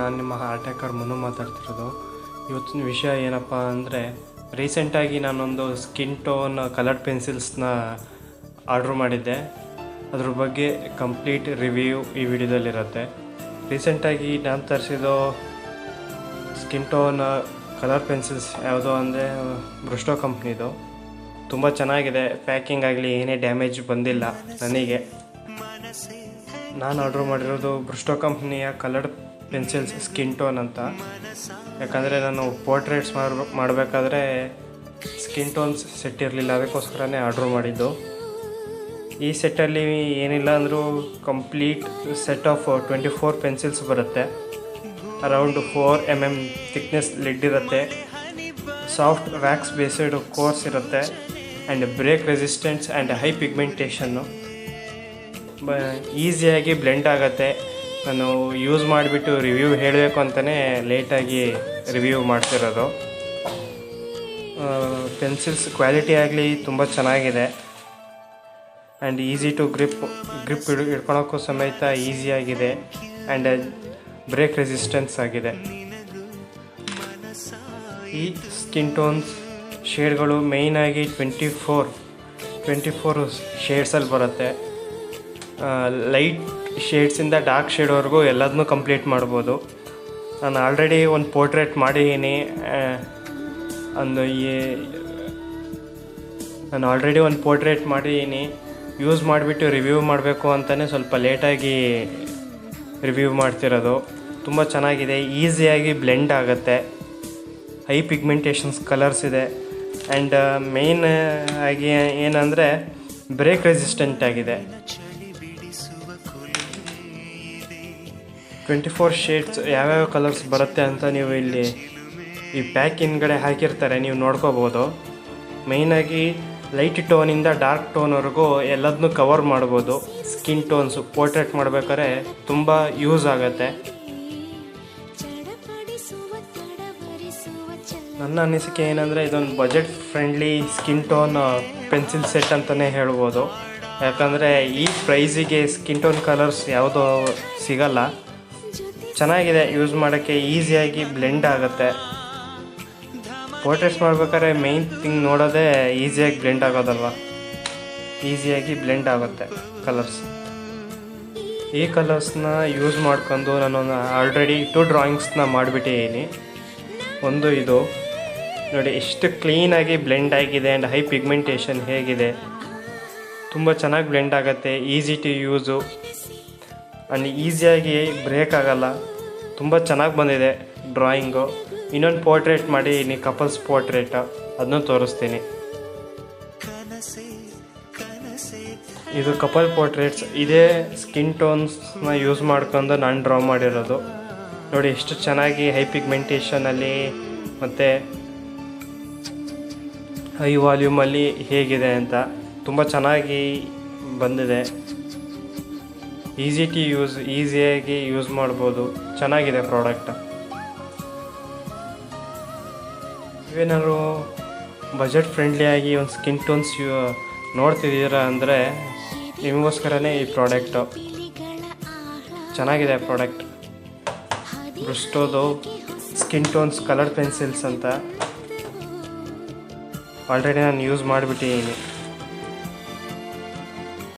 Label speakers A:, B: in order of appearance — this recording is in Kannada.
A: ನಾನು ನಿಮ್ಮ ಆರ್ಟ್ ಹ್ಯಾಕರ್ ಮುನ್ನು ಮಾತಾಡ್ತಿರೋದು. ಇವತ್ತಿನ ವಿಷಯ ಏನಪ್ಪ ಅಂದರೆ, ರೀಸೆಂಟಾಗಿ ನಾನೊಂದು ಸ್ಕಿನ್ ಟೋನ್ ಕಲರ್ ಪೆನ್ಸಿಲ್ಸ್ನ ಆರ್ಡ್ರ್ ಮಾಡಿದ್ದೆ. ಅದ್ರ ಬಗ್ಗೆ ಕಂಪ್ಲೀಟ್ ರಿವ್ಯೂ ಈ ವಿಡಿಯೋದಲ್ಲಿರುತ್ತೆ. ರೀಸೆಂಟಾಗಿ ನಾನು ತರಿಸಿರೋ ಸ್ಕಿನ್ ಟೋನ್ ಕಲರ್ ಪೆನ್ಸಿಲ್ಸ್ ಯಾವುದೋ ಅಂದರೆ ಬ್ರುಸ್ಟೋ ಕಂಪ್ನಿದು. ತುಂಬ ಚೆನ್ನಾಗಿದೆ, ಪ್ಯಾಕಿಂಗ್ ಆಗಲಿ ಏನೇ ಡ್ಯಾಮೇಜ್ ಬಂದಿಲ್ಲ ನನಗೆ. ನಾನು ಆರ್ಡ್ರ್ ಮಾಡಿರೋದು ಬ್ರುಸ್ಟೋ ಕಂಪ್ನಿಯ ಕಲರ್ ಪೆನ್ಸಿಲ್ಸ್ ಸ್ಕಿನ್ ಟೋನ್ ಅಂತ. ಯಾಕಂದರೆ ನಾನು ಪೋರ್ಟ್ರೇಟ್ಸ್ ಮಾಡಬೇಕಾದ್ರೆ ಸ್ಕಿನ್ ಟೋನ್ಸ್ ಸೆಟ್ ಇರಲಿಲ್ಲ, ಅದಕ್ಕೋಸ್ಕರನೇ ಆರ್ಡ್ರ್ ಮಾಡಿದ್ದು. ಈ ಸೆಟ್ಟಲ್ಲಿ ಏನಿಲ್ಲ ಅಂದರೂ ಕಂಪ್ಲೀಟ್ ಸೆಟ್ ಆಫ್ 24 ಪೆನ್ಸಿಲ್ಸ್ ಬರುತ್ತೆ. ಅರೌಂಡ್ 4 mm ಥಿಕ್ನೆಸ್ ಲಿಡ್ ಇರುತ್ತೆ, ಸಾಫ್ಟ್ ವ್ಯಾಕ್ಸ್ ಬೇಸ್ಡ್ ಕೋರ್ಸ್ ಇರುತ್ತೆ, and break resistance and high ಪಿಗ್ಮೆಂಟೇಷನ್ನು. ಈಸಿಯಾಗಿ ಬ್ಲೆಂಡ್ ಆಗುತ್ತೆ. ನಾನು ಯೂಸ್ ಮಾಡಿಬಿಟ್ಟು ರಿವ್ಯೂ ಹೇಳಬೇಕು ಅಂತಲೇ ಲೇಟಾಗಿ ರಿವ್ಯೂ ಮಾಡ್ತಿರೋದು. ಪೆನ್ಸಿಲ್ಸ್ ಕ್ವಾಲಿಟಿ ಆಗಲಿ ತುಂಬ ಚೆನ್ನಾಗಿದೆ, ಆ್ಯಂಡ್ ಈಸಿ ಟು ಗ್ರಿಪ್ ಹಿಡ್ಕೊಳೋಕ್ಕೂ ಸಮೇತ ಈಸಿಯಾಗಿದೆ, ಆ್ಯಂಡ್ ಬ್ರೇಕ್ ರೆಸಿಸ್ಟೆನ್ಸ್ ಆಗಿದೆ. ಈ ಸ್ಕಿನ್ ಟೋನ್ಸ್ ಶೇಡ್ಗಳು ಮೇಯ್ನಾಗಿ 24 ಶೇಡ್ಸಲ್ಲಿ ಬರುತ್ತೆ. ಲೈಟ್ ಶೇಡ್ಸಿಂದ ಡಾರ್ಕ್ ಶೇಡ್ವರೆಗೂ ಎಲ್ಲದನ್ನೂ ಕಂಪ್ಲೀಟ್ ಮಾಡ್ಬೋದು. ನಾನು ಆಲ್ರೆಡಿ ಒಂದು ಪೋರ್ಟ್ರೇಟ್ ಮಾಡಿದ್ದೀನಿ. ಯೂಸ್ ಮಾಡಿಬಿಟ್ಟು ರಿವ್ಯೂ ಮಾಡಬೇಕು ಅಂತಲೇ ಸ್ವಲ್ಪ ಲೇಟಾಗಿ ರಿವ್ಯೂ ಮಾಡ್ತಿರೋದು. ತುಂಬ ಚೆನ್ನಾಗಿದೆ, ಈಸಿಯಾಗಿ ಬ್ಲೆಂಡ್ ಆಗುತ್ತೆ, ಹೈ ಪಿಗ್ಮೆಂಟೇಷನ್ಸ್ ಕಲರ್ಸ್ ಇದೆ, ಆ್ಯಂಡ್ ಮೇಯ್ನ್ ಆಗಿ ಏನಂದರೆ ಬ್ರೇಕ್ ರೆಸಿಸ್ಟೆಂಟ್ ಆಗಿದೆ. 24 ಶೇಡ್ಸ್ ಯಾವ್ಯಾವ ಕಲರ್ಸ್ ಬರುತ್ತೆ ಅಂತ ನೀವು ಇಲ್ಲಿ ಈ ಪ್ಯಾಕ್ ಹಿಂದ್ಗಡೆ ಹಾಕಿರ್ತಾರೆ, ನೀವು ನೋಡ್ಕೋಬೋದು. ಮೇಯ್ನಾಗಿ ಲೈಟ್ ಟೋನಿಂದ ಡಾರ್ಕ್ ಟೋನ್ವರೆಗೂ ಎಲ್ಲದನ್ನೂ ಕವರ್ ಮಾಡ್ಬೋದು. ಸ್ಕಿನ್ ಟೋನ್ಸು ಪೋರ್ಟ್ರೇಟ್ ಮಾಡಬೇಕಾದ್ರೆ ತುಂಬ ಯೂಸ್ ಆಗುತ್ತೆ. ನನ್ನ ಅನಿಸಿಕೆ ಏನಂದರೆ ಇದೊಂದು budget friendly skin tone pencil set ಅಂತಲೇ ಹೇಳ್ಬೋದು. ಯಾಕಂದರೆ ಈ ಪ್ರೈಸಿಗೆ ಸ್ಕಿನ್ ಟೋನ್ ಕಲರ್ಸ್ ಯಾವುದೋ ಸಿಗಲ್ಲ. ಚೆನ್ನಾಗಿದೆ, ಯೂಸ್ ಮಾಡೋಕ್ಕೆ ಈಸಿಯಾಗಿ ಬ್ಲೆಂಡ್ ಆಗುತ್ತೆ. ಪೋರ್ಟ್ರೇಟ್ಸ್ ಮಾಡ್ಬೇಕಾದ್ರೆ ಮೇಯ್ನ್ ಥಿಂಗ್ ನೋಡೋದೇ ಈಸಿಯಾಗಿ ಬ್ಲೆಂಡ್ ಆಗೋದಲ್ವ. ಈಸಿಯಾಗಿ ಬ್ಲೆಂಡ್ ಆಗುತ್ತೆ ಕಲರ್ಸ್. ಈ ಕಲರ್ಸ್ನ ಯೂಸ್ ಮಾಡ್ಕೊಂಡು ನಾನು ಆಲ್ರೆಡಿ 2 ಡ್ರಾಯಿಂಗ್ಸ್ನ ಮಾಡಿಬಿಟ್ಟಿದ್ದೀನಿ. ಒಂದು ಇದು ನೋಡಿ, ಎಷ್ಟು ಕ್ಲೀನಾಗಿ ಬ್ಲೆಂಡ್ ಆಗಿದೆ, ಆ್ಯಂಡ್ ಹೈ ಪಿಗ್ಮೆಂಟೇಷನ್ ಹೇಗಿದೆ, ತುಂಬ ಚೆನ್ನಾಗಿ ಬ್ಲೆಂಡ್ ಆಗುತ್ತೆ, ಈಸಿ ಟು ಯೂಸು, ಆ್ಯಂಡ್ ಈಸಿಯಾಗಿ ಬ್ರೇಕ್ ಆಗಲ್ಲ. ತುಂಬ ಚೆನ್ನಾಗಿ ಬಂದಿದೆ ಡ್ರಾಯಿಂಗು. ಇನ್ನೊಂದು ಪೋರ್ಟ್ರೇಟ್ ಮಾಡಿದ್ದೀನಿ, ಕಪಲ್ಸ್ ಪೋರ್ಟ್ರೇಟ್, ಅದನ್ನೂ ತೋರಿಸ್ತೀನಿ. ಇದು ಕಪಲ್ ಪೋರ್ಟ್ರೇಟ್ಸ್. ಇದೇ ಸ್ಕಿನ್ ಟೋನ್ಸ್ನ ಯೂಸ್ ಮಾಡ್ಕೊಂಡು ನಾನು ಡ್ರಾ ಮಾಡಿರೋದು. ನೋಡಿ ಎಷ್ಟು ಚೆನ್ನಾಗಿ ಹೈ ಪಿಗ್ಮೆಂಟೇಷನಲ್ಲಿ ಮತ್ತು ಹೈ ವಾಲ್ಯೂಮಲ್ಲಿ ಹೇಗಿದೆ ಅಂತ ತುಂಬ ಚೆನ್ನಾಗಿ ಬಂದಿದೆ. ಈಸಿ ಟು ಯೂಸ್, ಈಸಿಯಾಗಿ ಯೂಸ್ ಮಾಡ್ಬೋದು. ಚೆನ್ನಾಗಿದೆ ಪ್ರಾಡಕ್ಟ್. ನೀವೇನಾದ್ರು ಬಜೆಟ್ ಫ್ರೆಂಡ್ಲಿಯಾಗಿ ಒಂದು ಸ್ಕಿನ್ ಟೋನ್ಸ್ ನೋಡ್ತಿದ್ದೀರಾ ಅಂದರೆ ನಿಮಗೋಸ್ಕರನೇ ಈ ಪ್ರಾಡಕ್ಟು. ಚೆನ್ನಾಗಿದೆ ಪ್ರಾಡಕ್ಟ್. ಬ್ರುಸ್ಟೋದು ಸ್ಕಿನ್ ಟೋನ್ಸ್ ಕಲರ್ ಪೆನ್ಸಿಲ್ಸ್ ಅಂತ ಆಲ್ರೆಡಿ ನಾನು ಯೂಸ್ ಮಾಡಿಬಿಟ್ಟಿದ್ದೀನಿ.